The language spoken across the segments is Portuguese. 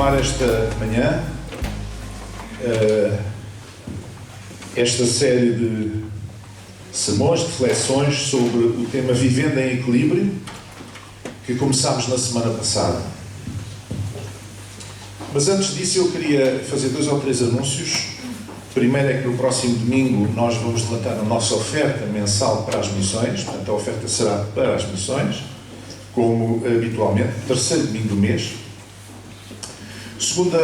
continuar esta manhã esta série de sermões, de reflexões sobre o tema Vivendo em Equilíbrio, que começámos na semana passada. Mas antes disso eu queria fazer 2 ou 3 anúncios. Primeiro é que no próximo domingo nós vamos levantar a nossa oferta mensal para as missões, portanto a oferta será para as missões, como habitualmente, terceiro domingo do mês. Segunda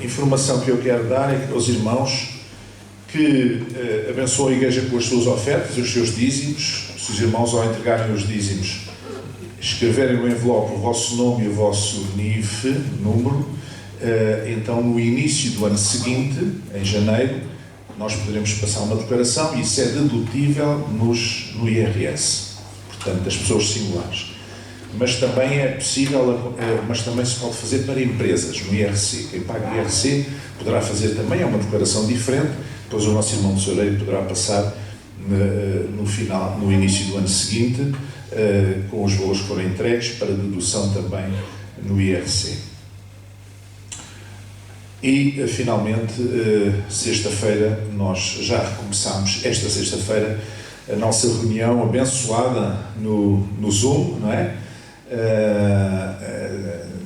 informação que eu quero dar é aos irmãos que abençoam a Igreja com as suas ofertas, os seus dízimos. Se os irmãos, ao entregarem os dízimos, escreverem no envelope o vosso nome e o vosso NIF, número, então no início do ano seguinte, em janeiro, nós poderemos passar uma declaração e isso é dedutível no IRS, portanto, das pessoas singulares. Mas também é possível, mas também se pode fazer para empresas, no IRC. Quem paga o IRC poderá fazer também, é uma declaração diferente, depois o nosso irmão tesoureiro poderá passar no início do ano seguinte, com os valores que forem entregues, para dedução também no IRC. E, finalmente, sexta-feira, nós já recomeçámos, esta sexta-feira, a nossa reunião abençoada no Zoom, não é?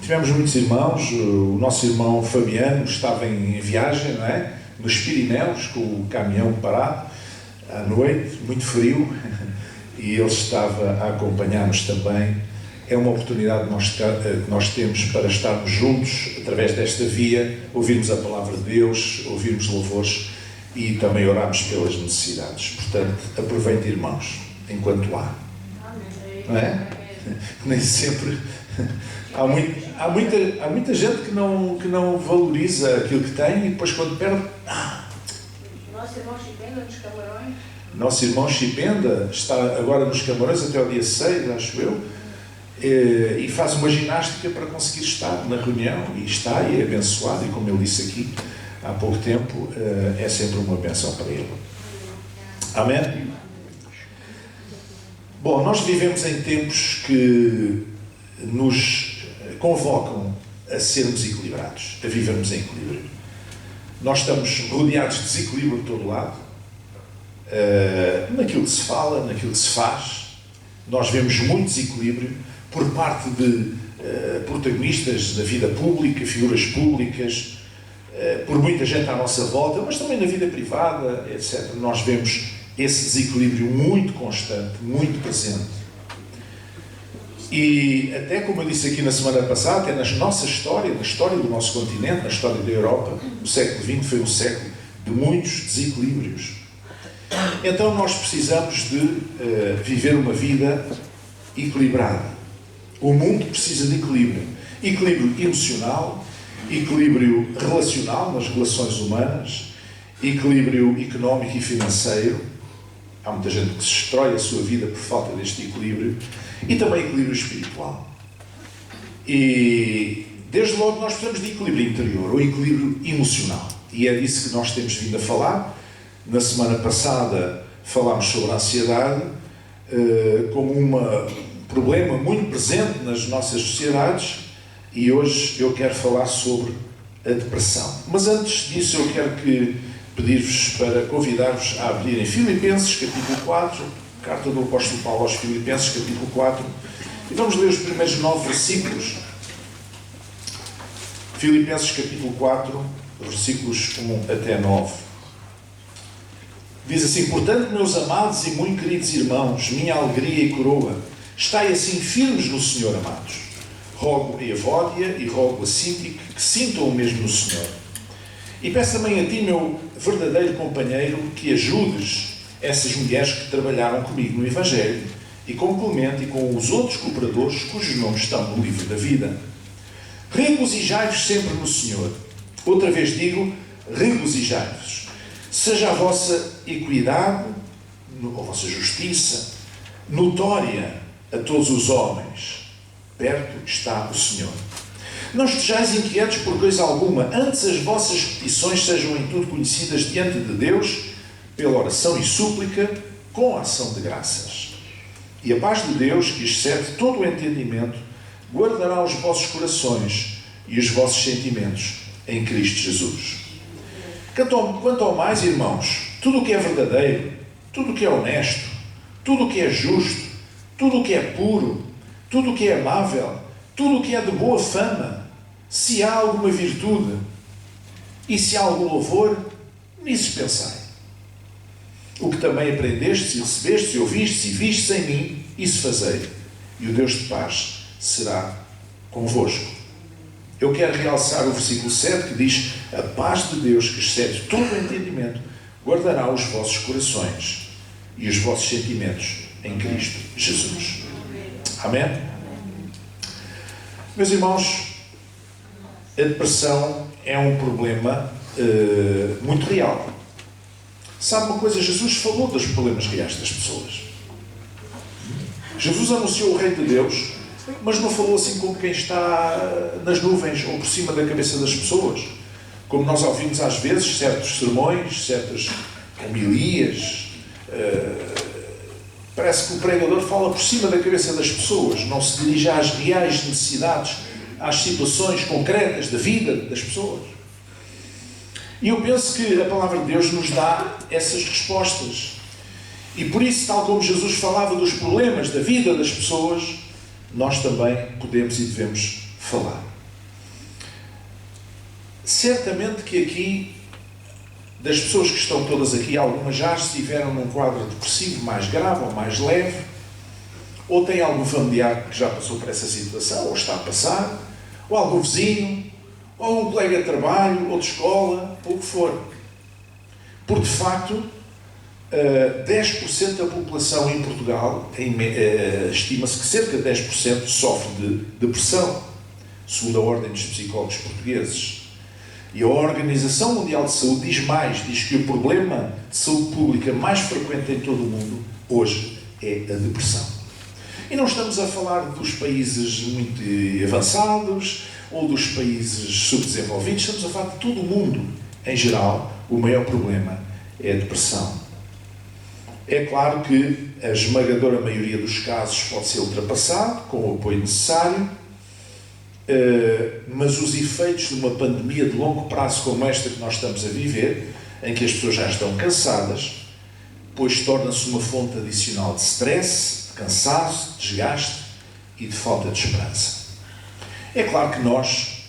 Tivemos muitos irmãos. O nosso irmão Fabiano estava em viagem, não é? Nos Pirineus, com o caminhão parado, à noite, muito frio, e ele estava a acompanhar-nos também. É uma oportunidade que nós temos para estarmos juntos, através desta via, ouvirmos a palavra de Deus, ouvirmos louvores e também orarmos pelas necessidades. Portanto, aproveite, irmãos, enquanto há. Não é? Nem sempre... Há muita gente que não valoriza aquilo que tem e depois, quando perde... Nosso irmão Chipenda, nos Camarões. Nosso irmão Chipenda está agora nos Camarões até o dia 6, acho eu, e faz uma ginástica para conseguir estar na reunião, e está, e é abençoado, e como ele disse aqui há pouco tempo, é sempre uma bênção para ele. Amém? Bom, nós vivemos em tempos que nos convocam a sermos equilibrados, a vivermos em equilíbrio. Nós estamos rodeados de desequilíbrio de todo lado, naquilo que se fala, naquilo que se faz. Nós vemos muito desequilíbrio por parte de protagonistas da vida pública, figuras públicas, por muita gente à nossa volta, mas também na vida privada, etc. Nós vemos esse desequilíbrio muito constante, muito presente. E até, como eu disse aqui na semana passada, até na nossa história, na história do nosso continente, na história da Europa, o século XX foi um século de muitos desequilíbrios. Então nós precisamos de viver uma vida equilibrada. O mundo precisa de equilíbrio. Equilíbrio emocional, equilíbrio relacional nas relações humanas, equilíbrio económico e financeiro. Há muita gente que se destrói a sua vida por falta deste equilíbrio. E também equilíbrio espiritual. E, desde logo, nós precisamos de equilíbrio interior, ou equilíbrio emocional. E é disso que nós temos vindo a falar. Na semana passada falámos sobre a ansiedade como um problema muito presente nas nossas sociedades, e hoje eu quero falar sobre a depressão. Mas antes disso eu quero pedir-vos para convidar-vos a abrirem Filipenses, capítulo 4, carta do apóstolo Paulo aos Filipenses, capítulo 4, e vamos ler os primeiros 9 versículos. Filipenses, capítulo 4, versículos 1 até 9. Diz assim: portanto, meus amados e muito queridos irmãos, minha alegria e coroa, estai assim firmes no Senhor, amados. Rogo a Evódia e rogo a Síntique que sintam o mesmo no Senhor. E peço também a ti, meu verdadeiro companheiro, que ajudes essas mulheres que trabalharam comigo no Evangelho, e com Clemente e com os outros cooperadores cujos nomes estão no livro da vida. Regozijai-vos sempre no Senhor. Outra vez digo, regozijai-vos. Seja a vossa equidade, ou a vossa justiça, notória a todos os homens. Perto está o Senhor. Não estejais inquietos por coisa alguma, antes as vossas petições sejam em tudo conhecidas diante de Deus, pela oração e súplica, com a ação de graças. E a paz de Deus, que excede todo o entendimento, guardará os vossos corações e os vossos sentimentos em Cristo Jesus. Quanto ao mais, irmãos, tudo o que é verdadeiro, tudo o que é honesto, tudo o que é justo, tudo o que é puro, tudo o que é amável, tudo o que é de boa fama, se há alguma virtude e se há algum louvor, nisso pensai. O que também aprendestes e recebestes e ouvistes e vistes em mim, isso fazei, e o Deus de paz será convosco. Eu quero realçar o versículo 7 que diz: a paz de Deus, que excede todo o entendimento, guardará os vossos corações e os vossos sentimentos em Cristo Jesus. Amém? Meus irmãos, a depressão é um problema muito real. Sabe uma coisa? Jesus falou dos problemas reais das pessoas. Jesus anunciou o Reino de Deus, mas não falou assim como quem está nas nuvens ou por cima da cabeça das pessoas. Como nós ouvimos às vezes certos sermões, certas homilias. Parece que o pregador fala por cima da cabeça das pessoas, não se dirige às reais necessidades, às situações concretas da vida das pessoas. E eu penso que a palavra de Deus nos dá essas respostas. E por isso, tal como Jesus falava dos problemas da vida das pessoas, nós também podemos e devemos falar. Certamente que aqui, das pessoas que estão todas aqui, algumas já estiveram num quadro depressivo mais grave ou mais leve, ou tem algum familiar que já passou por essa situação, ou está a passar, ou algum vizinho, ou um colega de trabalho, ou de escola, ou o que for. Porque, de facto, 10% da população em Portugal, estima-se que cerca de 10% sofre de depressão, segundo a Ordem dos Psicólogos Portugueses. E a Organização Mundial de Saúde diz mais, diz que o problema de saúde pública mais frequente em todo o mundo, hoje, é a depressão. E não estamos a falar dos países muito avançados ou dos países subdesenvolvidos, estamos a falar de todo o mundo. Em geral, o maior problema é a depressão. É claro que a esmagadora maioria dos casos pode ser ultrapassado com o apoio necessário, mas os efeitos de uma pandemia de longo prazo como esta que nós estamos a viver, em que as pessoas já estão cansadas, pois torna-se uma fonte adicional de stress, de cansaço, de desgaste e de falta de esperança. É claro que nós,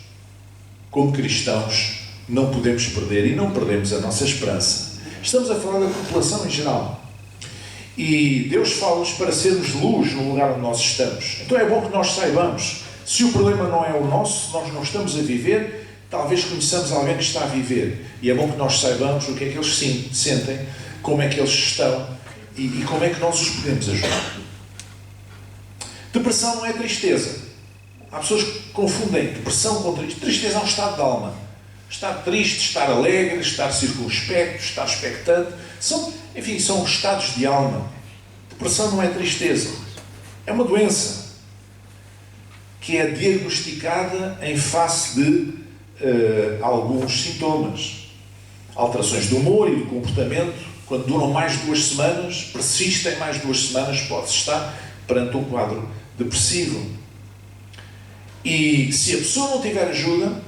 como cristãos, não podemos perder e não perdemos a nossa esperança. Estamos a falar da população em geral. E Deus fala-nos para sermos luz no lugar onde nós estamos. Então é bom que nós saibamos. Se o problema não é o nosso, se nós não estamos a viver, talvez conheçamos alguém que está a viver. E é bom que nós saibamos o que é que eles sentem, como é que eles estão e como é que nós os podemos ajudar. Depressão não é tristeza. Há pessoas que confundem depressão com tristeza. Tristeza é um estado de alma. Estar triste, estar alegre, estar circunspecto, estar expectante. São estados de alma. Depressão não é tristeza. É uma doença que é diagnosticada em face de alguns sintomas. Alterações de humor e de comportamento, quando duram mais de 2 semanas, persistem mais de 2 semanas, pode-se estar perante um quadro depressivo. E se a pessoa não tiver ajuda,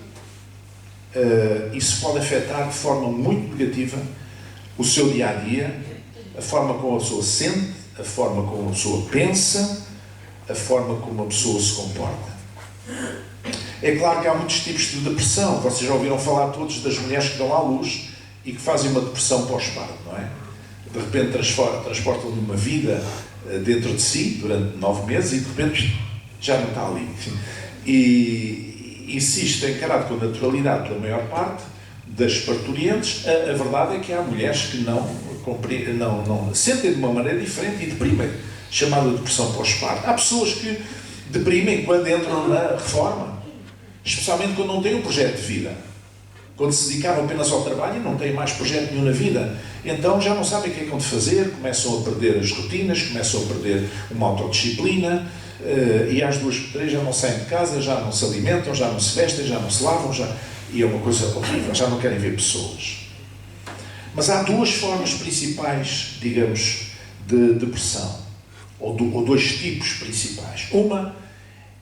isso pode afetar de forma muito negativa o seu dia-a-dia, a forma como a pessoa sente, a forma como a pessoa pensa, a forma como a pessoa se comporta. É claro que há muitos tipos de depressão. Vocês já ouviram falar todos das mulheres que dão à luz e que fazem uma depressão pós-parto, não é? De repente transportam uma vida dentro de si durante 9 meses e de repente já não está ali. E se isto é encarado com naturalidade pela maior parte das parturientes, a verdade é que há mulheres que não sentem de uma maneira diferente e deprimem, chamada depressão pós-parto. Há pessoas que deprimem quando entram na reforma, especialmente quando não têm um projeto de vida, quando se dedicaram apenas ao trabalho e não têm mais projeto nenhum na vida. Então já não sabem o que é que vão de fazer, começam a perder as rotinas, começam a perder uma autodisciplina, e às 2 por 3 já não saem de casa, já não se alimentam, já não se vestem, já não se lavam, e é uma coisa horrível, já não querem ver pessoas. Mas há 2 formas principais, digamos, de depressão, ou 2 tipos principais. Uma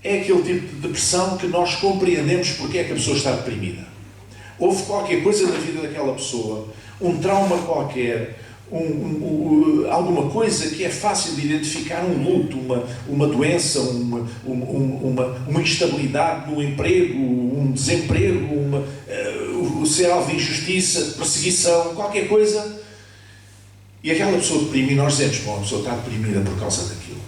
é aquele tipo de depressão que nós compreendemos porque é que a pessoa está deprimida. Houve qualquer coisa na vida daquela pessoa, um trauma qualquer, alguma coisa que é fácil de identificar, um luto, uma doença, uma instabilidade no emprego, um desemprego, ser alvo de injustiça, perseguição, qualquer coisa. E aquela pessoa deprime e nós dizemos, bom, a pessoa está deprimida por causa daquilo.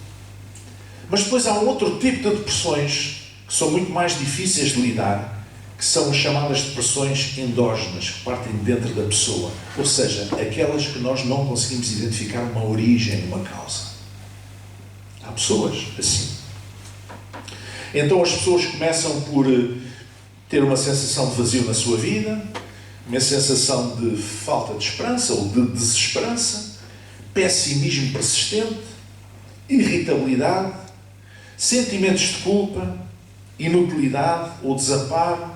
Mas depois há um outro tipo de depressões que são muito mais difíceis de lidar, que são as chamadas depressões endógenas, que partem de dentro da pessoa. Ou seja, aquelas que nós não conseguimos identificar uma origem, uma causa. Há pessoas assim. Então as pessoas começam por ter uma sensação de vazio na sua vida, uma sensação de falta de esperança ou de desesperança, pessimismo persistente, irritabilidade, sentimentos de culpa, inutilidade ou desamparo,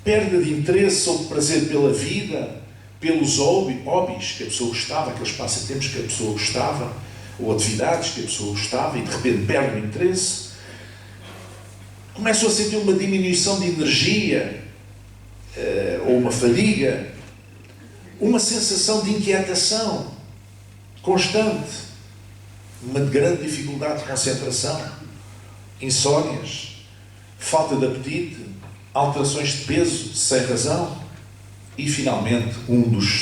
perda de interesse ou de prazer pela vida, pelos hobbies que a pessoa gostava, aqueles passatempos que a pessoa gostava, ou atividades que a pessoa gostava e de repente perde o interesse. Começam a sentir uma diminuição de energia, ou uma fadiga, uma sensação de inquietação constante, uma grande dificuldade de concentração, insónias, falta de apetite, alterações de peso sem razão e, finalmente,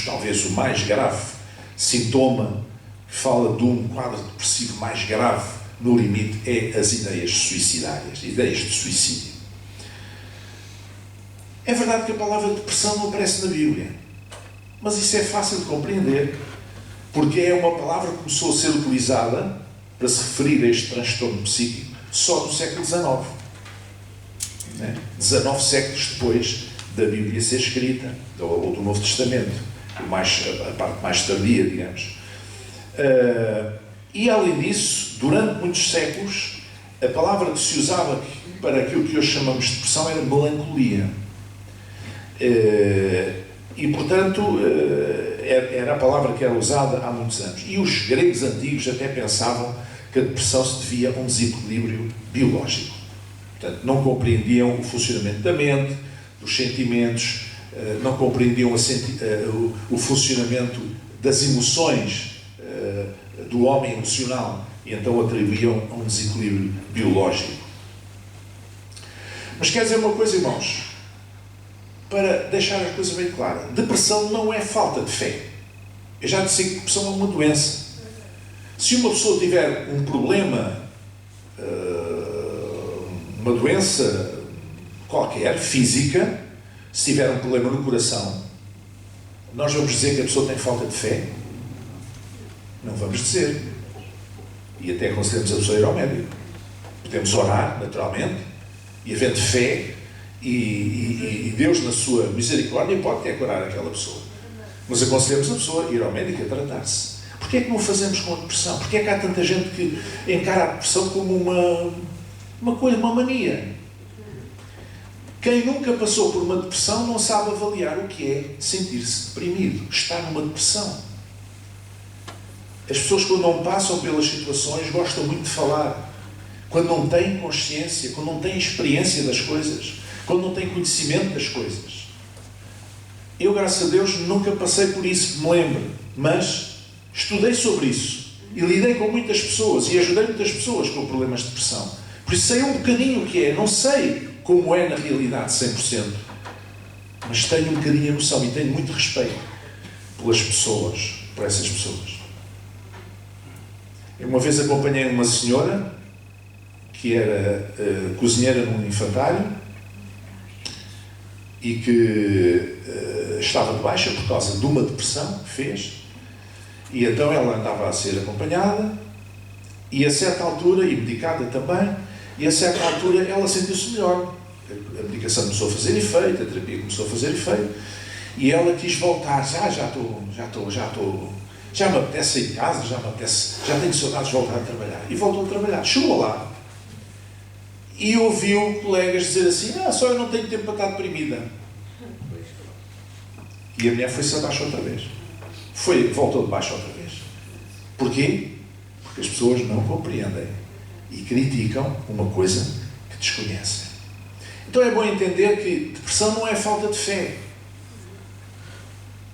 talvez o mais grave sintoma que fala de um quadro depressivo mais grave no limite é as ideias suicidárias, ideias de suicídio. É verdade que a palavra depressão não aparece na Bíblia, mas isso é fácil de compreender, porque é uma palavra que começou a ser utilizada para se referir a este transtorno psíquico só no século XIX. 19 séculos depois da Bíblia ser escrita, ou do Novo Testamento, a parte mais tardia, digamos. E, além disso, durante muitos séculos, a palavra que se usava para aquilo que hoje chamamos de depressão era melancolia. E, portanto, era a palavra que era usada há muitos anos. E os gregos antigos até pensavam que a depressão se devia a um desequilíbrio biológico. Portanto, não compreendiam o funcionamento da mente, dos sentimentos, não compreendiam o funcionamento das emoções do homem emocional e então atribuíam a um desequilíbrio biológico. Mas quer dizer uma coisa, irmãos, para deixar as coisas bem claras, depressão não é falta de fé. Eu já disse que depressão é uma doença. Se uma pessoa tiver um problema, uma doença qualquer, física, se tiver um problema no coração, nós vamos dizer que a pessoa tem falta de fé? Não vamos dizer. E até aconselhamos a pessoa a ir ao médico. Podemos orar, naturalmente, e havendo fé, e Deus, na sua misericórdia, pode até curar aquela pessoa. Mas aconselhamos a pessoa a ir ao médico e a tratar-se. Porquê é que não o fazemos com a depressão? Porquê é que há tanta gente que encara a depressão como uma coisa, uma mania? Quem nunca passou por uma depressão não sabe avaliar o que é sentir-se deprimido, estar numa depressão. As pessoas, quando não passam pelas situações, gostam muito de falar. Quando não têm consciência, quando não têm experiência das coisas, quando não têm conhecimento das coisas. Eu, graças a Deus, nunca passei por isso, que me lembro, mas estudei sobre isso e lidei com muitas pessoas e ajudei muitas pessoas com problemas de depressão. Por isso sei um bocadinho o que é. Não sei como é na realidade 100%, mas tenho um bocadinho a noção e tenho muito respeito pelas pessoas, por essas pessoas. Eu uma vez acompanhei uma senhora que era cozinheira num infantário e que estava de baixa por causa de uma depressão que fez, e então ela andava a ser acompanhada e a certa altura, e medicada também, e a certa altura ela sentiu-se melhor. A medicação começou a fazer efeito, a terapia começou a fazer efeito, e ela quis voltar. Já me apetece sair de casa, já tenho saudades de voltar a trabalhar. E voltou a trabalhar. Chegou lá e ouviu colegas dizer assim: só eu não tenho tempo para estar deprimida. E a mulher foi-se abaixo outra vez. Voltou de baixo outra vez. Porquê? Porque as pessoas não compreendem e criticam uma coisa que desconhecem. Então é bom entender que depressão não é falta de fé.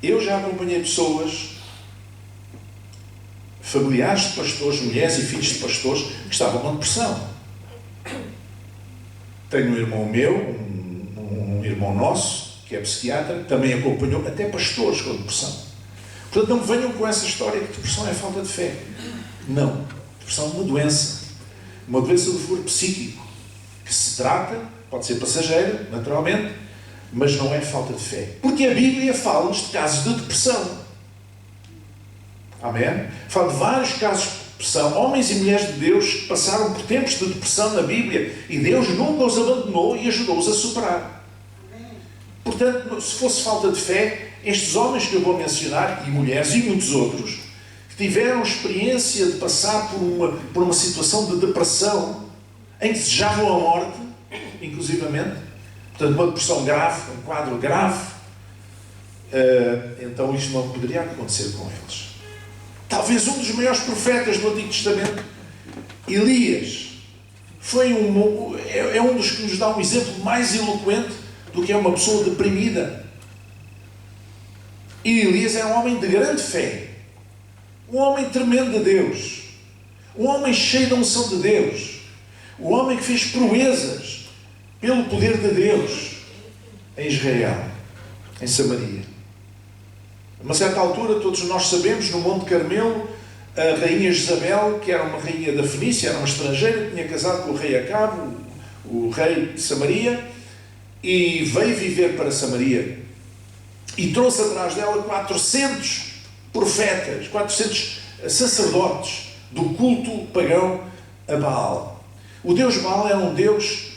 Eu já acompanhei pessoas, familiares de pastores, mulheres e filhos de pastores, que estavam com depressão. Tenho um irmão meu, um irmão nosso, que é psiquiatra, que também acompanhou até pastores com depressão. Portanto, não me venham com essa história que depressão é falta de fé. Não. Depressão é uma doença do foro psíquico, que se trata, pode ser passageira, naturalmente, mas não é falta de fé. Porque a Bíblia fala-nos de casos de depressão. Amém? Fala de vários casos de depressão. Homens e mulheres de Deus que passaram por tempos de depressão na Bíblia e Deus nunca os abandonou e ajudou-os a superar. Portanto, se fosse falta de fé, estes homens que eu vou mencionar, e mulheres e muitos outros, que tiveram experiência de passar por uma situação de depressão, em que desejavam a morte, inclusivamente, portanto, uma depressão grave, um quadro grave, então isto não poderia acontecer com eles. Talvez um dos maiores profetas do Antigo Testamento, Elias, é um dos que nos dá um exemplo mais eloquente do que é uma pessoa deprimida. E Elias era um homem de grande fé, um homem tremendo de Deus, um homem cheio da unção de Deus, um homem que fez proezas pelo poder de Deus em Israel, em Samaria. A uma certa altura, todos nós sabemos, no Monte Carmelo, a rainha Jezabel, que era uma rainha da Fenícia, era uma estrangeira, tinha casado com o rei Acabe, o rei de Samaria, e veio viver para Samaria. E trouxe atrás dela 400 profetas, 400 sacerdotes do culto pagão a Baal. O Deus Baal era um Deus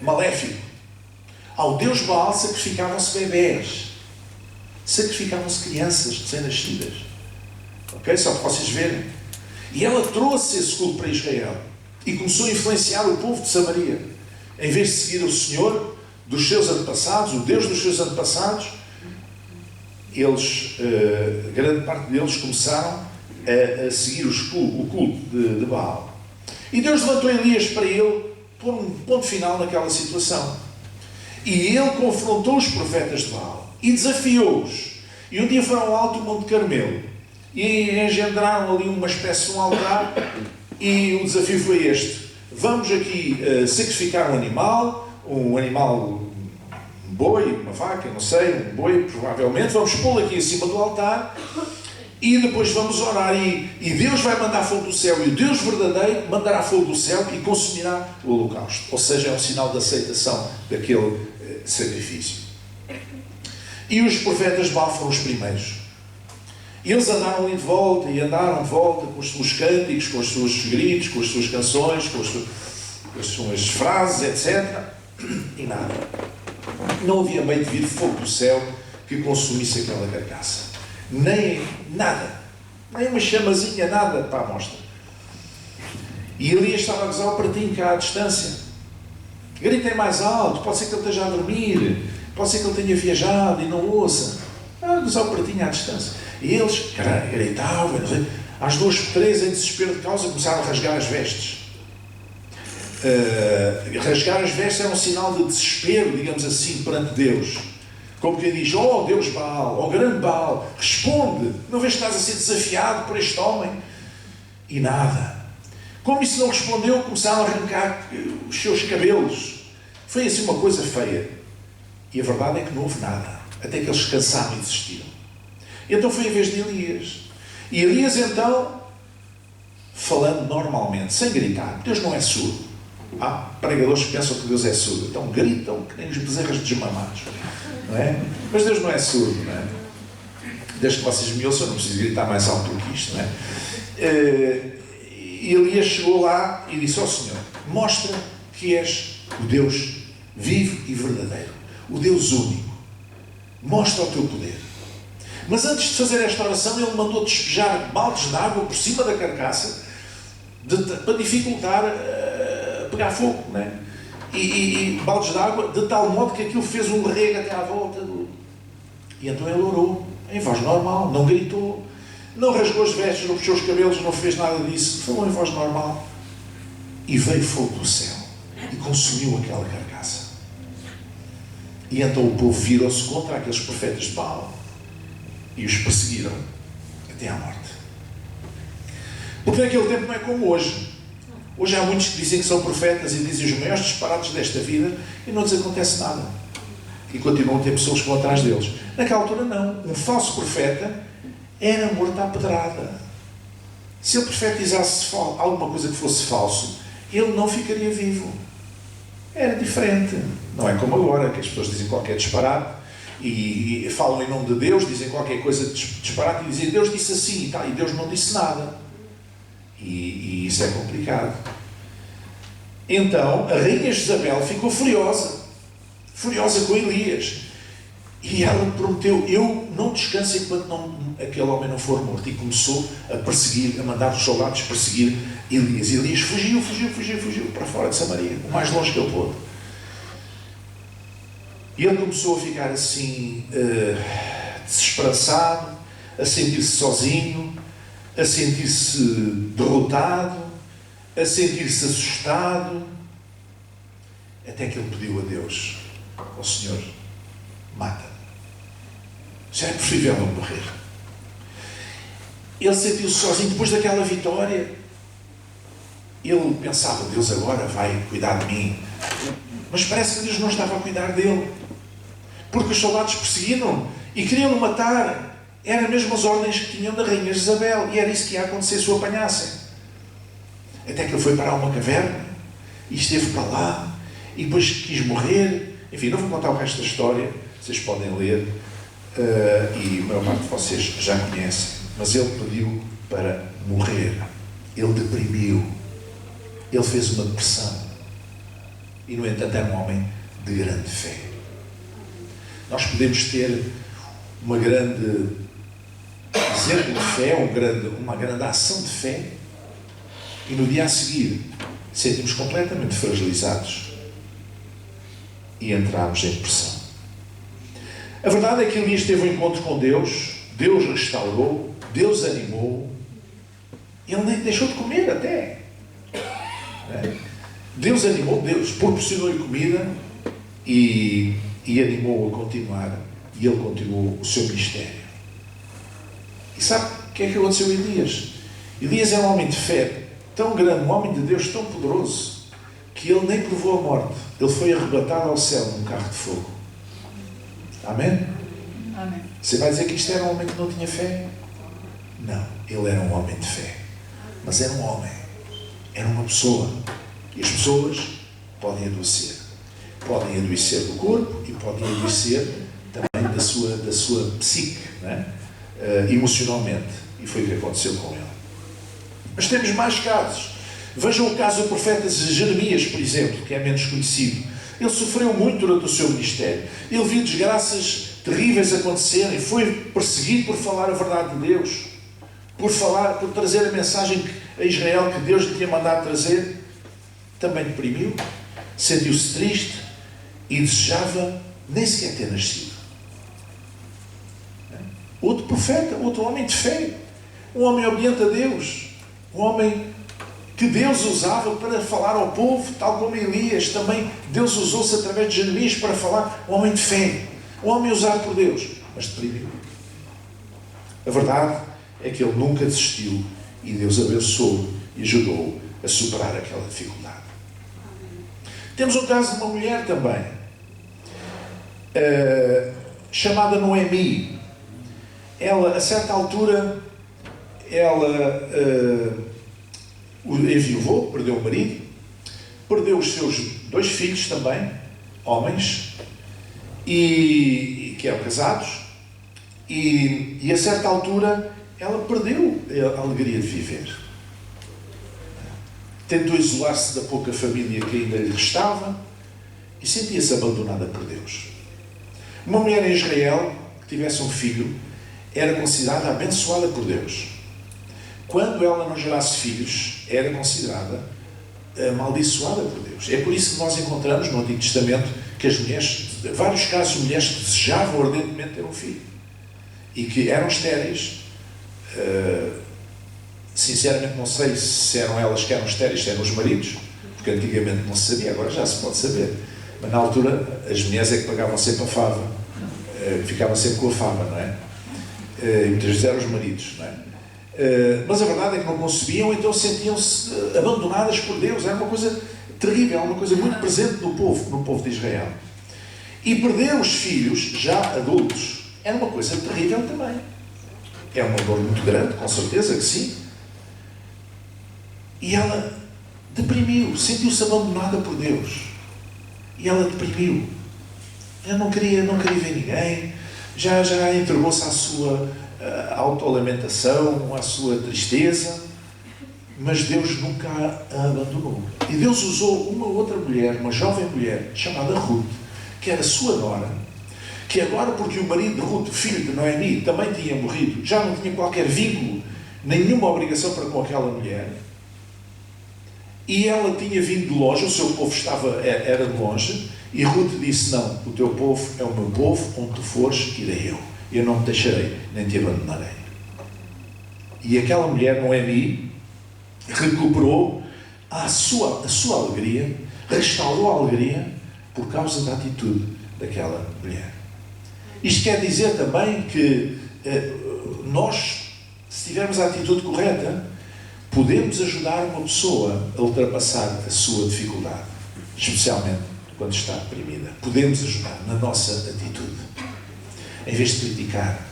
maléfico. Ao Deus Baal sacrificavam-se bebés, sacrificavam-se crianças recém-nascidas. Ok? Só para vocês verem. E ela trouxe esse culto para Israel e começou a influenciar o povo de Samaria. Em vez de seguir o Senhor dos seus antepassados, o Deus dos seus antepassados, grande parte deles começaram a seguir o culto de Baal. E Deus levantou Elias para ele pôr um ponto final naquela situação. E ele confrontou os profetas de Baal e desafiou-os. E um dia foram ao alto do Monte Carmelo e engendraram ali uma espécie de um altar, e o desafio foi este: vamos aqui sacrificar um animal, um boi, uma vaca, não sei, um boi provavelmente, vamos pô-lo aqui em cima do altar e depois vamos orar, e Deus vai mandar fogo do céu, e o Deus verdadeiro mandará fogo do céu e consumirá o holocausto. Ou seja, é um sinal de aceitação daquele sacrifício. E os profetas de Baal foram os primeiros. E eles andaram ali de volta, e andaram de volta com os seus cânticos, com os seus gritos, com as suas canções, com as suas frases, etc. E nada. Não havia meio de vir fogo do céu que consumisse aquela carcaça. Nem nada. Nem uma chamazinha, nada para a mostra. E Elias estava a gozar o pratinho cá à distância. Gritem mais alto, pode ser que ele esteja a dormir, pode ser que ele tenha viajado e não ouça. A gozar o pratinho à distância. E eles gritavam, às 2 por 3, em desespero de causa, começaram a rasgar as vestes. Rasgar as vestes era um sinal de desespero, digamos assim, perante Deus. Como quem diz: oh Deus Baal, oh grande Baal, responde, não vês que estás a ser desafiado por este homem? E nada. Como isso não respondeu, começaram a arrancar os seus cabelos. Foi assim uma coisa feia. E a verdade é que não houve nada, até que eles cansaram e desistiram. E então foi a vez de Elias. E Elias então, falando normalmente, sem gritar. Deus não é surdo. Há pregadores que pensam que Deus é surdo, então gritam que nem os bezerras desmamados, não é? Mas Deus não é surdo, não é? Desde que vocês me ouçam, não preciso gritar mais alto do que isto, não é? E Elias chegou lá e disse ao Senhor: mostra que és o Deus vivo e verdadeiro, o Deus único. Mostra o teu poder. Mas antes de fazer esta oração, ele mandou despejar baldes de água por cima da carcaça para dificultar pegar fogo, não é? E baldes de água, de tal modo que aquilo fez um rego até à volta. E então ele orou, em voz normal, não gritou, não rasgou as vestes, não puxou os cabelos, não fez nada disso. Falou em voz normal. E veio fogo do céu e consumiu aquela carcaça. E então o povo virou-se contra aqueles profetas de Baal e os perseguiram até à morte. Porque naquele tempo não é como hoje. Hoje há muitos que dizem que são profetas e dizem os maiores disparates desta vida e não lhes acontece nada. E continuam a ter pessoas que vão atrás deles. Naquela altura não. Um falso profeta era morto à pedrada. Se ele profetizasse alguma coisa que fosse falso, ele não ficaria vivo. Era diferente. Não é como agora, que as pessoas dizem qualquer disparate e falam em nome de Deus, dizem qualquer coisa de disparate e dizem Deus disse assim e tal, e Deus não disse nada. E isso é complicado. Então, a rainha Jezabel ficou furiosa com Elias. E ela prometeu, eu não descanso enquanto aquele homem não for morto. E começou a perseguir, a mandar os soldados perseguir Elias. Elias fugiu para fora de Samaria, o mais longe que ele pôde. E ele começou a ficar assim, desesperançado, a sentir-se sozinho, a sentir-se derrotado, a sentir-se assustado, até que ele pediu a Deus, ao Senhor, mata-me. Já é possível não morrer. Ele sentiu-se sozinho depois daquela vitória. Ele pensava, Deus agora vai cuidar de mim. Mas parece que Deus não estava a cuidar dele. Porque os soldados perseguiram e queriam-no matar. Eram mesmo as ordens que tinham da rainha Jezabel. E era isso que ia acontecer se o apanhassem. Até que ele foi parar uma caverna e esteve para lá. E depois quis morrer. Enfim, não vou contar o resto da história. Vocês podem ler. E a maior parte de vocês já conhecem. Mas ele pediu para morrer. Ele deprimiu. Ele fez uma depressão. E, no entanto, era um homem de grande fé. Nós podemos ter uma grande exemplo de fé, uma grande ação de fé, e no dia a seguir sentimos completamente fragilizados e entramos em depressão. A verdade é que Elias teve um encontro com Deus, Deus restaurou, Deus animou, ele nem deixou de comer até. Deus animou, Deus proporcionou-lhe comida e animou-o a continuar, e ele continuou o seu ministério. E sabe o que é que aconteceu a Elias? Elias é um homem de fé tão grande, um homem de Deus tão poderoso, que ele nem provou a morte. Ele foi arrebatado ao céu num carro de fogo. Amém? Amém. Você vai dizer que isto era um homem que não tinha fé? Não, ele era um homem de fé. Mas era um homem, era uma pessoa. E as pessoas podem adoecer. Podem adoecer do corpo e podem adoecer também da sua psique, não é? Emocionalmente. E foi o que aconteceu com ele. Mas temos mais casos. Vejam o caso do profeta Jeremias, por exemplo, que é menos conhecido. Ele sofreu muito durante o seu ministério. Ele viu desgraças terríveis acontecerem. Foi perseguido por falar a verdade de Deus. Por trazer a mensagem a Israel que Deus lhe tinha mandado trazer. Também deprimiu. Sentiu-se triste e desejava nem sequer ter nascido. Outro profeta, outro homem de fé. Um homem obediente a Deus. Um homem que Deus usava para falar ao povo, tal como Elias. Também Deus usou-se através de Jeremias para falar. Um homem de fé. Um homem usado por Deus. Mas deprimiu. A verdade é que ele nunca desistiu e Deus abençoou e ajudou a superar aquela dificuldade. Temos o caso de uma mulher também, chamada Noemi. Ela, a certa altura, enviuvou, perdeu o marido, perdeu os seus 2 filhos também, homens, que eram casados, e a certa altura ela perdeu a alegria de viver. Tentou isolar-se da pouca família que ainda lhe restava e sentia-se abandonada por Deus. Uma mulher em Israel que tivesse um filho era considerada abençoada por Deus. Quando ela não gerasse filhos, era considerada amaldiçoada por Deus. É por isso que nós encontramos no Antigo Testamento que as mulheres, em vários casos, mulheres que desejavam ardentemente ter um filho e que eram estéreis, Sinceramente não sei se eram elas que eram estéreis, se eram os maridos, porque antigamente não se sabia, agora já se pode saber. Mas na altura as mulheres é que pagavam sempre a fava, ficavam sempre com a fava, não é? E muitas vezes eram os maridos, não é? Mas a verdade é que não concebiam, então sentiam-se abandonadas por Deus. Era uma coisa terrível, uma coisa muito presente no povo de Israel. E perder os filhos, já adultos, era uma coisa terrível também. É uma dor muito grande, com certeza que sim. E ela deprimiu, sentiu-se abandonada por Deus. E ela deprimiu. Ela não queria ver ninguém, já entregou-se à sua autolamentação, à sua tristeza, mas Deus nunca a abandonou. E Deus usou uma outra mulher, uma jovem mulher, chamada Ruth, que era sua nora, que agora, porque o marido de Ruth, filho de Noemi, também tinha morrido, já não tinha qualquer vínculo, nenhuma obrigação para com aquela mulher, e ela tinha vindo de longe, o seu povo era de longe, e Ruth disse: não, o teu povo é o meu povo, onde tu fores, irei eu não te deixarei, nem te abandonarei. E aquela mulher, Noemi, recuperou a sua alegria, restaurou a alegria por causa da atitude daquela mulher. Isto quer dizer também que nós, se tivermos a atitude correta, podemos ajudar uma pessoa a ultrapassar a sua dificuldade, especialmente quando está deprimida. Podemos ajudar na nossa atitude. Em vez de criticar,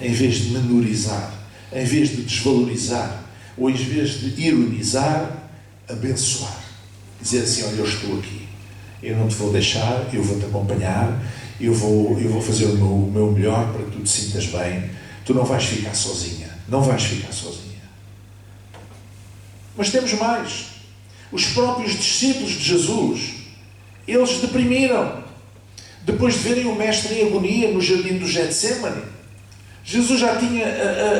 em vez de menorizar, em vez de desvalorizar, ou em vez de ironizar, abençoar. Dizer assim: olha, eu estou aqui, eu não te vou deixar, eu vou-te acompanhar, eu vou fazer o meu melhor para que tu te sintas bem, tu não vais ficar sozinha, não vais ficar sozinha. Mas temos mais. Os próprios discípulos de Jesus, eles deprimiram. Depois de verem o Mestre em agonia no jardim do Getsemane, Jesus já tinha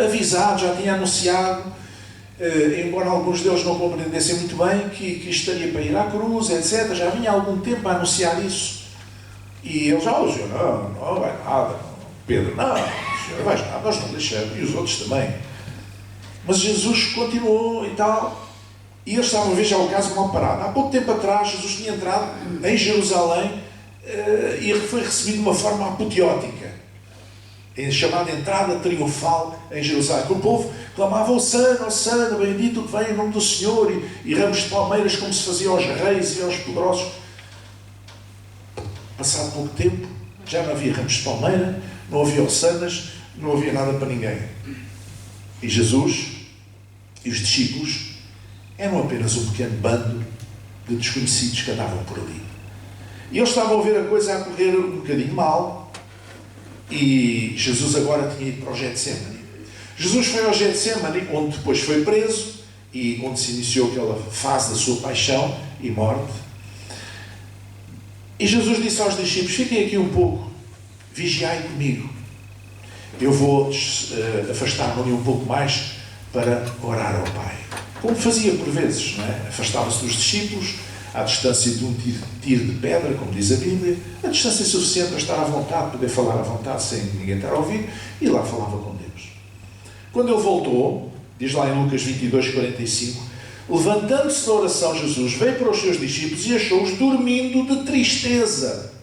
avisado, já tinha anunciado, embora alguns deles não compreendessem muito bem, que estaria para ir à cruz, etc. Já vinha há algum tempo a anunciar isso. E eles já ouviam: não vai nada. Pedro: não, Senhor, não vais nada, nós não deixamos. E os outros também. Mas Jesus continuou e tal. E eles estavam a ver já o caso mal parado. Há pouco tempo atrás, Jesus tinha entrado em Jerusalém e foi recebido de uma forma apoteótica, chamada entrada triunfal em Jerusalém. Que o povo clamava: Hosana, Hosana, bendito que vem em nome do Senhor, e ramos de palmeiras, como se fazia aos reis e aos poderosos. Passado pouco tempo, já não havia ramos de palmeira, não havia Hosanas, não havia nada para ninguém. E Jesus e os discípulos eram apenas um pequeno bando de desconhecidos que andavam por ali. E eles estavam a ver a coisa a correr um bocadinho mal, e Jesus agora tinha ido para o Getsemane. Jesus foi ao Getsemane, onde depois foi preso, e onde se iniciou aquela fase da sua paixão e morte. E Jesus disse aos discípulos: fiquem aqui um pouco, vigiai comigo. Eu vou afastar-me ali um pouco mais para orar ao Pai. Como fazia por vezes, não é? Afastava-se dos discípulos, à distância de um tiro de pedra, como diz a Bíblia, a distância suficiente para estar à vontade, poder falar à vontade sem ninguém estar a ouvir, e lá falava com Deus. Quando ele voltou, diz lá em Lucas 22:45, levantando-se da oração, Jesus veio para os seus discípulos e achou-os dormindo de tristeza.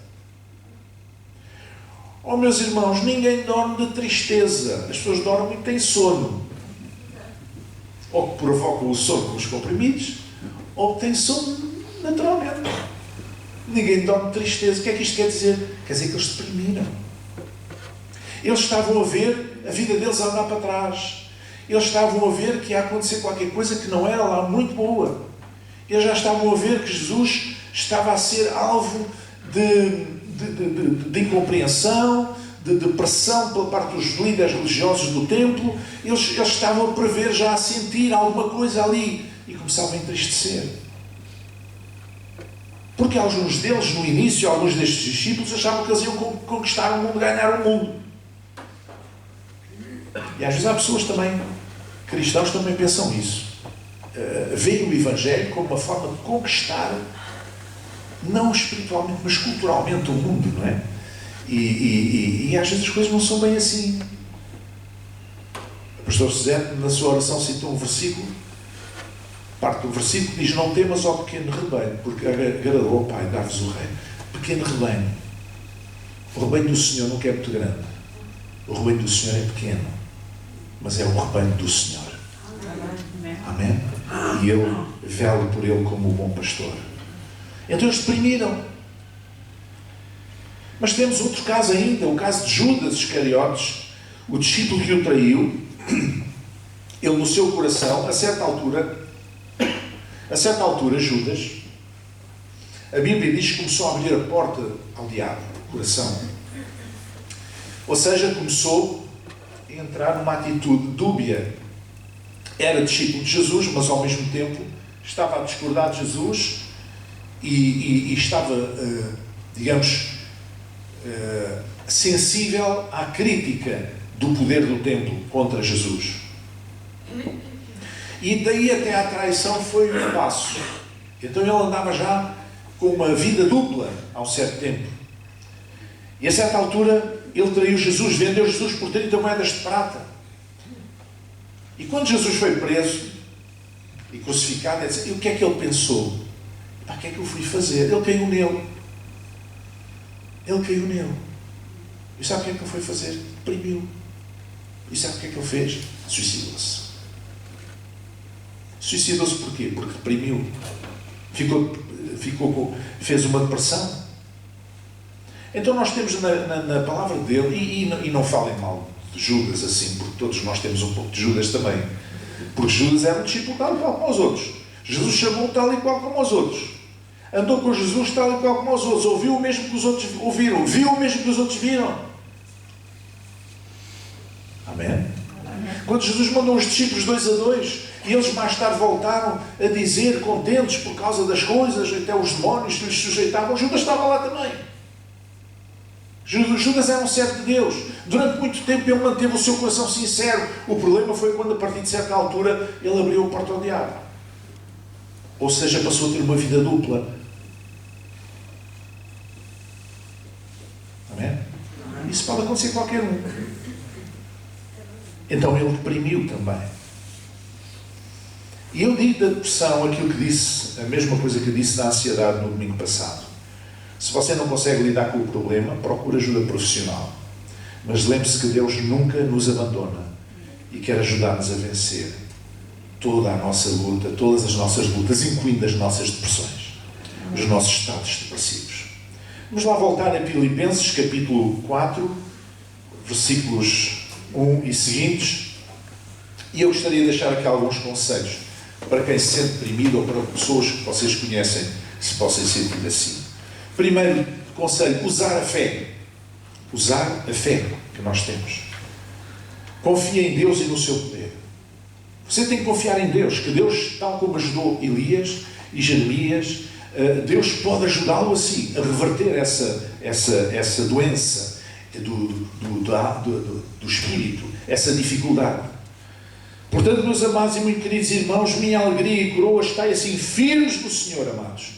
Oh, meus irmãos, ninguém dorme de tristeza. As pessoas dormem e têm sono. Ou que provocam o sono com os comprimidos, ou que têm sono naturalmente. Ninguém dorme de tristeza. O que é que isto quer dizer? Quer dizer que eles se deprimiram. Eles estavam a ver a vida deles a andar para trás. Eles estavam a ver que ia acontecer qualquer coisa que não era lá muito boa. Eles já estavam a ver que Jesus estava a ser alvo de incompreensão, de pressão pela parte dos líderes religiosos do templo. Eles estavam a prever, já a sentir alguma coisa ali, e começavam a entristecer. Porque alguns deles, no início, alguns destes discípulos, achavam que eles iam conquistar o mundo, ganhar o mundo. E às vezes há pessoas também, cristãos também pensam isso. Veem o Evangelho como uma forma de conquistar, não espiritualmente, mas culturalmente, o mundo, não é? E às vezes as coisas não são bem assim. pastor José, na sua oração, citou um versículo, parte do versículo que diz: não temas, ó pequeno rebanho, porque agradou ao Pai dar-vos o reino. Pequeno rebanho. O rebanho do Senhor nunca é muito grande. O rebanho do Senhor é pequeno, mas é o rebanho do Senhor. Amém? E Ele vela por Ele como o bom pastor. Então eles deprimiram. Mas temos outro caso ainda, o caso de Judas Iscariotes, o discípulo que o traiu. Ele no seu coração, a certa altura, Judas, a Bíblia diz que começou a abrir a porta ao diabo, o coração. Ou seja, começou a entrar numa atitude dúbia. Era discípulo de Jesus, mas ao mesmo tempo estava a discordar de Jesus e estava, sensível à crítica do poder do templo contra Jesus. E daí até à traição foi um passo. Então ele andava já com uma vida dupla há um certo tempo. E a certa altura ele traiu Jesus, vendeu Jesus por 30 moedas de prata. E quando Jesus foi preso e crucificado, e o que é que ele pensou? O que é que eu fui fazer? Ele caiu nele. E sabe o que é que ele foi fazer? Deprimiu. E sabe o que é que ele fez? Suicidou-se. Suicidou-se porquê? Porque deprimiu. Fez uma depressão. Então nós temos na palavra dele, e não falem mal de Judas assim, porque todos nós temos um pouco de Judas também. Porque Judas era um discípulo tal e qual como os outros. Jesus chamou tal e qual como os outros. Andou com Jesus tal e qual como os outros. Ouviu o mesmo que os outros ouviram. Viu o mesmo que os outros viram. Amém? Quando Jesus mandou os discípulos 2 a 2, e eles mais tarde voltaram a dizer, contentes por causa das coisas, até os demónios que lhes sujeitavam, Judas estava lá também. Judas era um servo de Deus. Durante muito tempo ele manteve o seu coração sincero. O problema foi quando, a partir de certa altura, ele abriu a porta ao diabo. Ou seja, passou a ter uma vida dupla. Amém? Isso pode acontecer a qualquer um. Então ele deprimiu também. E eu digo da depressão aquilo que disse, a mesma coisa que eu disse da ansiedade no domingo passado. Se você não consegue lidar com o problema, procure ajuda profissional. Mas lembre-se que Deus nunca nos abandona e quer ajudar-nos a vencer toda a nossa luta, todas as nossas lutas, incluindo as nossas depressões, os nossos estados depressivos. Vamos lá voltar a Filipenses, capítulo 4, versículos 1 e seguintes. E eu gostaria de deixar aqui alguns conselhos para quem se sente deprimido ou para pessoas que vocês conhecem que se possam sentir assim. Primeiro conselho, usar a fé. Usar a fé que nós temos. Confia em Deus e no seu poder. Você tem que confiar em Deus, que Deus, tal como ajudou Elias e Jeremias, Deus pode ajudá-lo assim, a reverter essa doença do espírito, essa dificuldade. Portanto, meus amados e muito queridos irmãos, minha alegria e coroa está assim, firmes no Senhor, amados.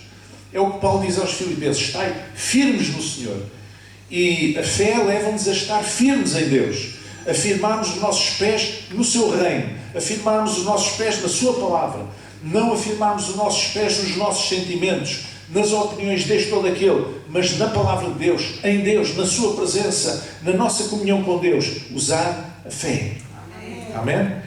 É o que Paulo diz aos Filipenses, estai firmes no Senhor. E a fé leva-nos a estar firmes em Deus, a firmarmos os nossos pés no seu reino, a firmarmos os nossos pés na sua palavra, não a firmarmos os nossos pés nos nossos sentimentos, nas opiniões deste ou daquele, mas na palavra de Deus, em Deus, na sua presença, na nossa comunhão com Deus, usar a fé. Amém?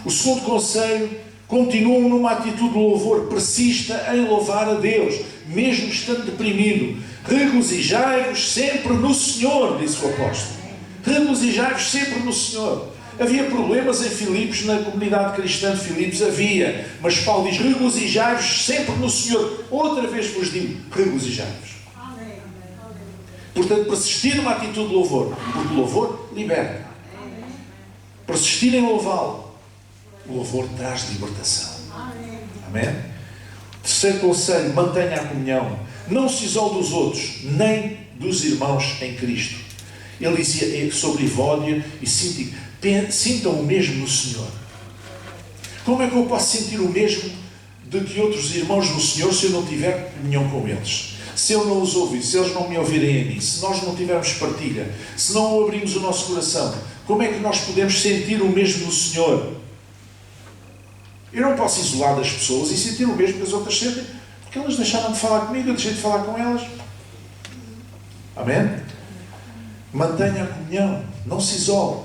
O segundo conselho, continuam numa atitude de louvor, persista em louvar a Deus, mesmo estando deprimido. Regozijai-vos sempre no Senhor, disse o apóstolo. Regozijai-vos sempre no Senhor. Havia problemas em Filipos, na comunidade cristã de Filipos, havia. Mas Paulo diz, regozijai-vos sempre no Senhor. Outra vez vos digo, regozijai-vos. Portanto, persistir numa atitude de louvor, porque o louvor liberta. Persistir em louvá-lo. O louvor traz libertação. Amém? Terceiro conselho, mantenha a comunhão. Não se isole dos outros, nem dos irmãos em Cristo. Ele dizia sobre Evódia e Síntico, sintam o mesmo no Senhor. Como é que eu posso sentir o mesmo de que outros irmãos no Senhor se eu não tiver comunhão com eles? Se eu não os ouvir, se eles não me ouvirem a mim, se nós não tivermos partilha, se não abrirmos o nosso coração, Como é que nós podemos sentir o mesmo do Senhor? Eu não posso isolar das pessoas e sentir o mesmo que as outras sentem, porque elas deixaram de falar comigo, eu deixei de falar com elas. Amém? Mantenha a comunhão, não se isole.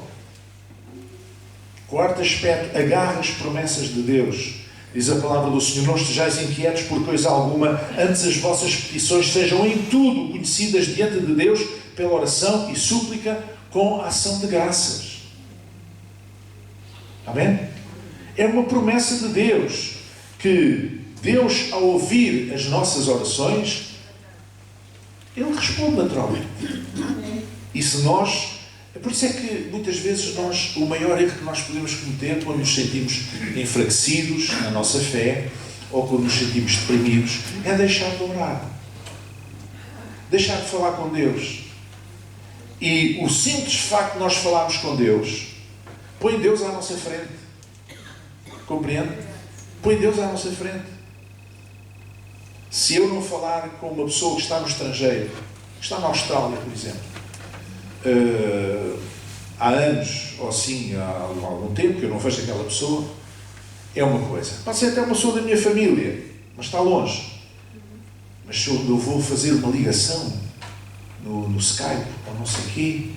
Quarto aspecto, agarra as promessas de Deus. Diz a palavra do Senhor: não estejais inquietos por coisa alguma, antes as vossas petições sejam em tudo conhecidas diante de Deus pela oração e súplica com ação de graças. Amém? É uma promessa de Deus, que Deus, ao ouvir as nossas orações, Ele responde naturalmente. E se nós... Por isso é que muitas vezes o maior erro que nós podemos cometer quando nos sentimos enfraquecidos na nossa fé, ou quando nos sentimos deprimidos, é deixar de orar. Deixar de falar com Deus. E o simples facto de nós falarmos com Deus, põe Deus à nossa frente. Compreende? Põe Deus à nossa frente. Se eu não falar com uma pessoa que está no estrangeiro, que está na Austrália, por exemplo, há anos, ou assim, há algum tempo que eu não vejo aquela pessoa, é uma coisa. Pode ser até uma pessoa da minha família, mas está longe. Mas se eu vou fazer uma ligação no Skype, ou não sei o quê,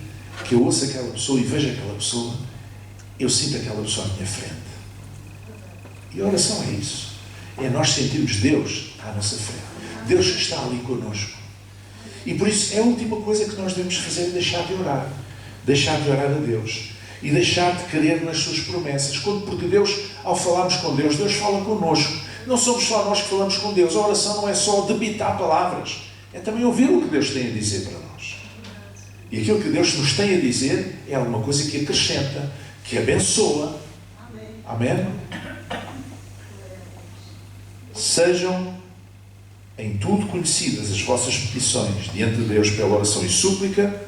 que eu ouço aquela pessoa e vejo aquela pessoa, eu sinto aquela pessoa à minha frente. E a oração é isso. É nós sentirmos Deus à nossa frente. Deus que está ali connosco. E por isso, a última coisa que nós devemos fazer é deixar de orar. Deixar de orar a Deus. E deixar de crer nas suas promessas. Porque Deus, ao falarmos com Deus, Deus fala connosco. Não somos só nós que falamos com Deus. A oração não é só debitar palavras. É também ouvir o que Deus tem a dizer para nós. E aquilo que Deus nos tem a dizer é alguma coisa que acrescenta, que abençoa. Amém? Sejam em tudo conhecidas as vossas petições diante de Deus pela oração e súplica,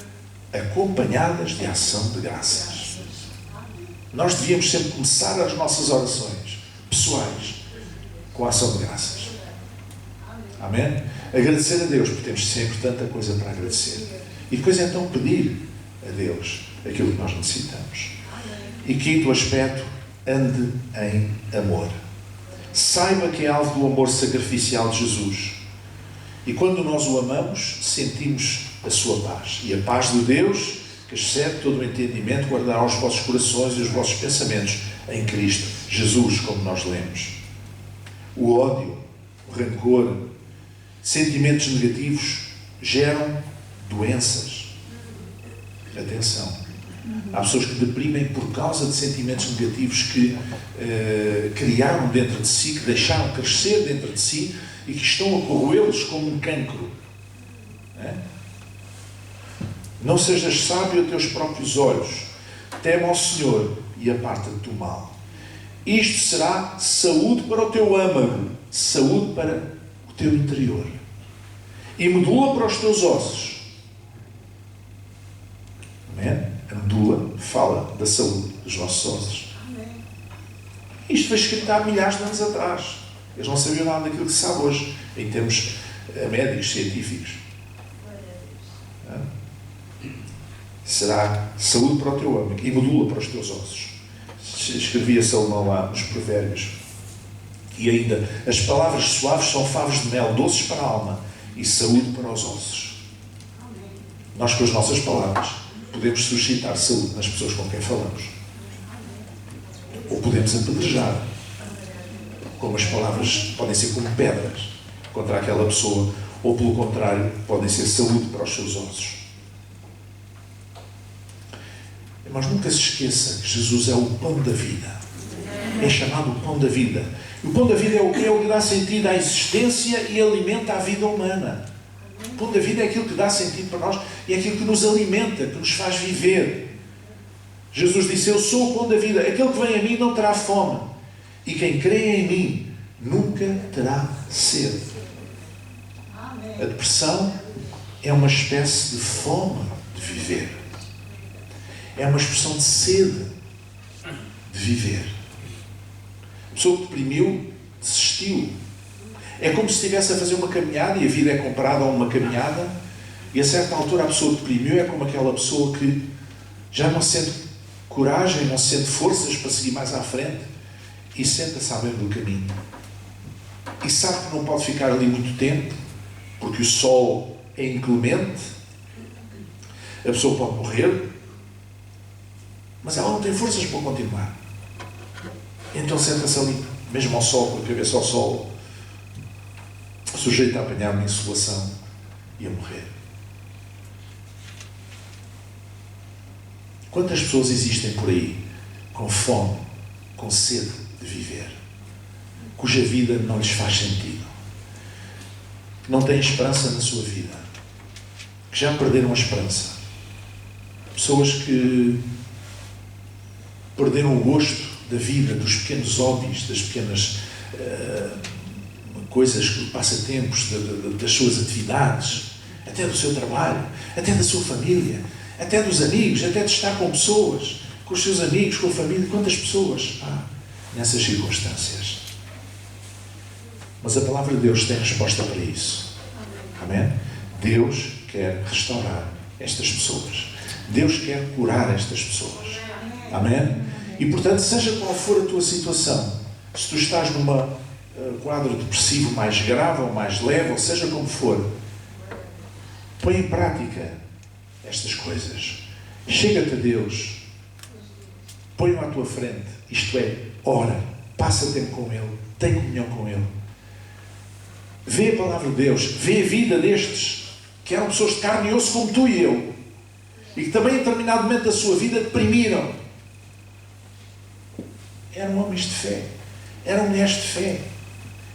acompanhadas de ação de graças. Nós devíamos sempre começar as nossas orações pessoais com a ação de graças. Amém? Agradecer a Deus, porque temos sempre tanta coisa para agradecer. E depois então pedir a Deus aquilo que nós necessitamos. E quinto aspecto, ande em amor. Saiba que é alvo do amor sacrificial de Jesus. E quando nós o amamos, sentimos a sua paz. E a paz de Deus, que excede todo o entendimento, guardará os vossos corações e os vossos pensamentos em Cristo Jesus, como nós lemos. O ódio, o rancor, sentimentos negativos geram doenças. Atenção. Há pessoas que deprimem por causa de sentimentos negativos que criaram dentro de si, que deixaram crescer dentro de si e que estão a corroê-los como um cancro. Não sejas sábio a teus próprios olhos. Teme ao Senhor e aparta-te do mal. Isto será saúde para o teu âmago, saúde para o teu interior e medula para os teus ossos. Amém? A medula fala da saúde dos nossos ossos. Isto foi escrito há milhares de anos atrás. Eles não sabiam nada daquilo que se sabe hoje, em termos médicos, científicos. Será saúde para o teu âmago e medula para os teus ossos. Escrevia Salomão lá nos Provérbios. E ainda, as palavras suaves são favos de mel, doces para a alma e saúde para os ossos. Nós, com as nossas palavras, podemos suscitar saúde nas pessoas com quem falamos. Ou podemos apedrejar. Como as palavras podem ser como pedras contra aquela pessoa, ou pelo contrário, podem ser saúde para os seus ossos. Mas nunca se esqueça que Jesus é o pão da vida. É chamado o pão da vida. E o pão da vida é o que? É o que dá sentido à existência e alimenta a vida humana. O pão da vida é aquilo que dá sentido para nós e é aquilo que nos alimenta, que nos faz viver. Jesus disse: eu sou o pão da vida. Aquele que vem a mim não terá fome. E quem crê em mim nunca terá sede. A depressão é uma espécie de fome de viver. É uma expressão de sede de viver. A pessoa que deprimiu, desistiu. É como se estivesse a fazer uma caminhada e a vida é comparada a uma caminhada e a certa altura a pessoa que deprimiu é como aquela pessoa que já não sente coragem, não sente forças para seguir mais à frente e senta-se à beira do caminho. E sabe que não pode ficar ali muito tempo, porque o sol é inclemente, a pessoa pode morrer, mas ela não tem forças para continuar. Então senta-se ali, mesmo ao sol, com a cabeça ao sol, sujeita a apanhar uma insolação e a morrer. Quantas pessoas existem por aí com fome, com sede de viver, cuja vida não lhes faz sentido, que não têm esperança na sua vida, que já perderam a esperança, pessoas que perderam o gosto da vida, dos pequenos hobbies, das pequenas coisas, passatempos, das suas atividades, até do seu trabalho, até da sua família, até dos amigos, até de estar com pessoas, com os seus amigos, com a família. Quantas pessoas há nessas circunstâncias? Mas a palavra de Deus tem resposta para isso. Amém? Deus quer restaurar estas pessoas. Deus quer curar estas pessoas. Amém? E portanto, seja qual for a tua situação, se tu estás num quadro depressivo mais grave ou mais leve, ou seja como for, põe em prática estas coisas. Chega-te a Deus, põe-o à tua frente, isto é, ora, passa tempo com Ele, tem comunhão com Ele. Vê a palavra de Deus, vê a vida destes, que eram pessoas de carne e osso como tu e eu, e que também em determinado momento da sua vida deprimiram. Eram homens de fé, eram mulheres de fé,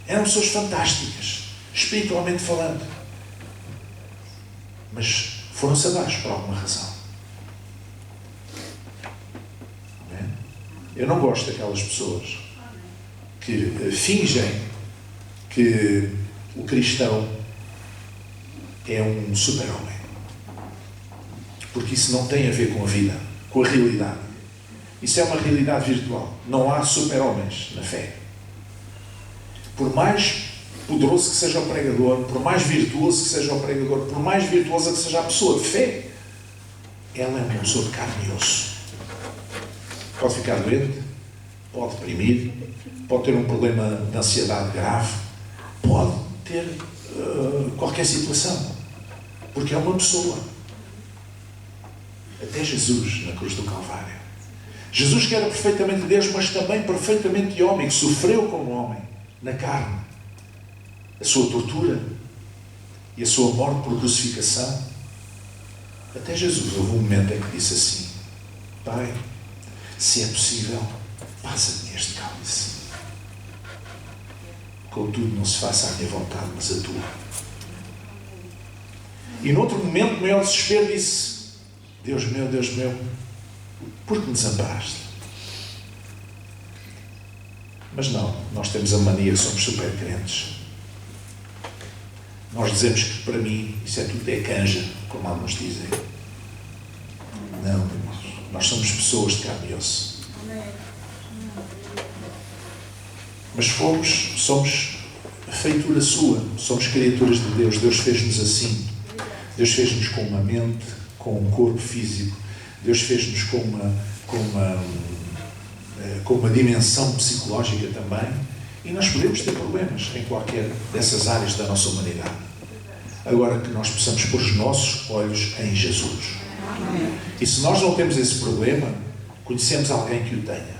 eram pessoas fantásticas, espiritualmente falando, mas foram-se abaixo por alguma razão. Amém? Eu não gosto daquelas pessoas que fingem que o cristão é um super-homem, porque isso não tem a ver com a vida, com a realidade. Isso é uma realidade virtual. Não há super-homens na fé. Por mais poderoso que seja o pregador, por mais virtuoso que seja o pregador, por mais virtuosa que seja a pessoa de fé, ela é uma pessoa de carne e osso. Pode ficar doente, pode deprimir, pode ter um problema de ansiedade grave, pode ter qualquer situação, porque é uma pessoa. Até Jesus na cruz do Calvário. Jesus que era perfeitamente Deus, mas também perfeitamente homem, que sofreu como homem, na carne, a sua tortura e a sua morte por crucificação. Até Jesus houve um momento em que disse assim: Pai, se é possível, passa-me este cálice. Contudo, não se faça a minha vontade, mas a tua. E noutro momento, no maior desespero, disse: Deus meu, por que me desamparaste? Mas não, nós temos a mania que somos super crentes. Nós dizemos que para mim isso é tudo canja, como alguns dizem. Não, irmãos, nós somos pessoas de carne e osso. Mas somos a feitura sua, somos criaturas de Deus. Deus fez-nos assim. Deus fez-nos com uma mente, com um corpo físico. Deus fez-nos com uma dimensão psicológica também, e nós podemos ter problemas em qualquer dessas áreas da nossa humanidade. Agora que nós possamos pôr os nossos olhos em Jesus. E se nós não temos esse problema, conhecemos alguém que o tenha,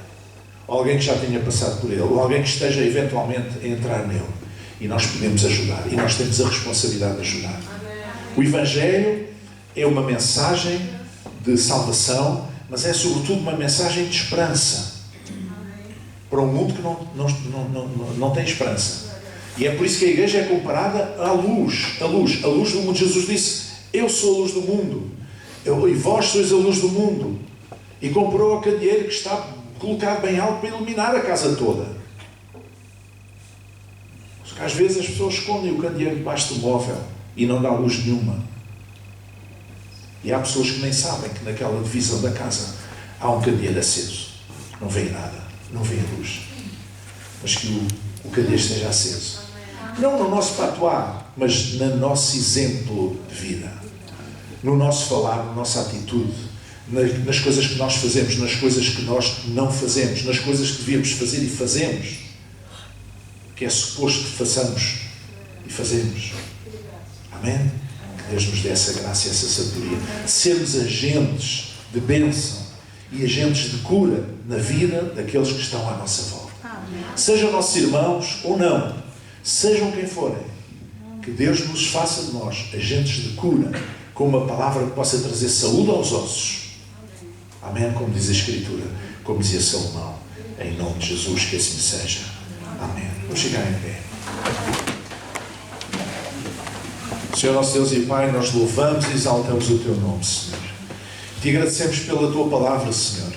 alguém que já tenha passado por ele, ou alguém que esteja eventualmente a entrar nele, e nós podemos ajudar, e nós temos a responsabilidade de ajudar. O Evangelho é uma mensagem de salvação, mas é sobretudo uma mensagem de esperança para um mundo que não tem esperança. E é por isso que a igreja é comparada à luz. A luz do mundo. Jesus disse: eu sou a luz do mundo, e vós sois a luz do mundo. E comparou ao candeeiro que está colocado bem alto para iluminar a casa toda. Porque às vezes as pessoas escondem o candeeiro debaixo do móvel e não dá luz nenhuma. E há pessoas que nem sabem que naquela divisão da casa há um candeeiro aceso. Não vêem nada, não vêem a luz. Mas que o candeeiro esteja aceso. Não no nosso patuá, mas no nosso exemplo de vida. No nosso falar, na nossa atitude, nas coisas que nós fazemos, nas coisas que nós não fazemos, nas coisas que devíamos fazer e fazemos, que é suposto que façamos e fazemos. Amém? Que Deus nos dê essa graça e essa sabedoria. Sermos agentes de bênção e agentes de cura na vida daqueles que estão à nossa volta. Sejam nossos irmãos ou não, sejam quem forem, que Deus nos faça de nós agentes de cura, com uma palavra que possa trazer saúde aos ossos. Amém? Como diz a Escritura, como dizia Salomão, em nome de Jesus, que assim seja. Amém. Vamos chegar em pé. Senhor nosso Deus e Pai, nós louvamos e exaltamos o Teu nome, Senhor. Te agradecemos pela Tua palavra, Senhor.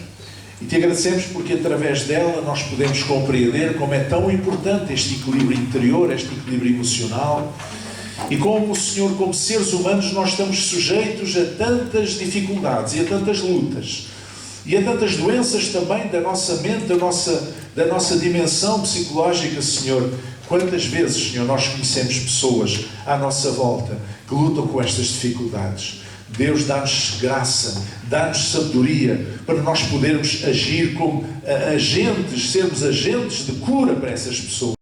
E Te agradecemos porque através dela nós podemos compreender como é tão importante este equilíbrio interior, este equilíbrio emocional. E como, Senhor, como seres humanos, nós estamos sujeitos a tantas dificuldades e a tantas lutas. E a tantas doenças também da nossa mente, da nossa dimensão psicológica, Senhor. Quantas vezes, Senhor, nós conhecemos pessoas à nossa volta que lutam com estas dificuldades. Deus dá-nos graça, dá-nos sabedoria para nós podermos agir como agentes, sermos agentes de cura para essas pessoas.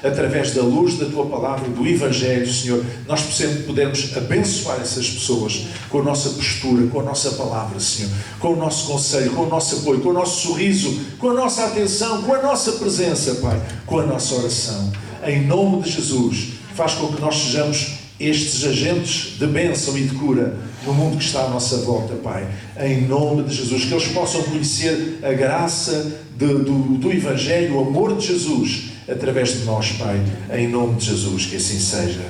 Através da luz da Tua palavra, do Evangelho, Senhor, nós podemos abençoar essas pessoas com a nossa postura, com a nossa palavra, Senhor, com o nosso conselho, com o nosso apoio, com o nosso sorriso, com a nossa atenção, com a nossa presença, Pai, com a nossa oração. Em nome de Jesus, faz com que nós sejamos estes agentes de bênção e de cura no mundo que está à nossa volta, Pai. Em nome de Jesus, que eles possam conhecer a graça do Evangelho, o amor de Jesus, através de nós, Pai, em nome de Jesus, que assim seja.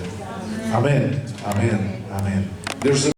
Amém. Amém. Amém. Deus